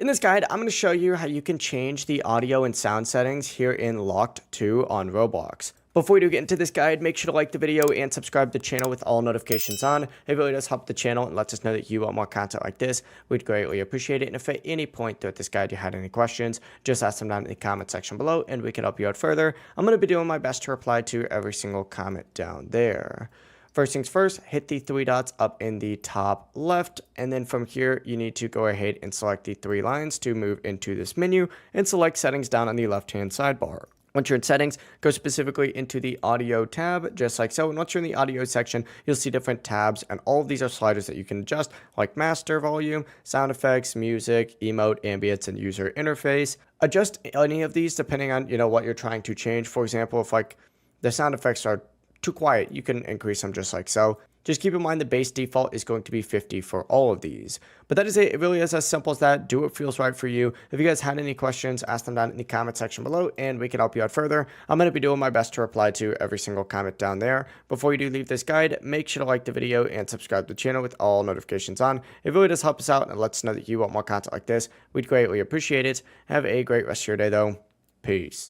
In this guide, I'm going to show you how you can change the audio and sound settings here in Locked 2 on Roblox. Before we do get into this guide, make sure to like the video and subscribe to the channel with all notifications on. It really does help the channel and lets us know that you want more content like this. We'd greatly appreciate it. And if at any point throughout this guide you had any questions, just ask them down in the comment section below and we can help you out further. I'm going to be doing my best to reply to every single comment down there. First things first, hit the three dots up in the top left, and then from here, you need to go ahead and select the three lines to move into this menu, and select settings down on the left-hand sidebar. Once you're in settings, go specifically into the audio tab, just like so. And once you're in the audio section, you'll see different tabs, and all of these are sliders that you can adjust, like master volume, sound effects, music, emote, ambience, and user interface. Adjust any of these depending on, what you're trying to change. For example, if the sound effects are too quiet, you can increase them just like so. Just keep in mind the base default is going to be 50 for all of these. But that is it. It really is as simple as that. Do what feels right for you. If you guys had any questions, ask them down in the comment section below and we can help you out further. I'm going to be doing my best to reply to every single comment down there. Before you do leave this guide, make sure to like the video and subscribe to the channel with all notifications on. It really does help us out and lets us know that you want more content like this. We'd greatly appreciate it. Have a great rest of your day though. Peace.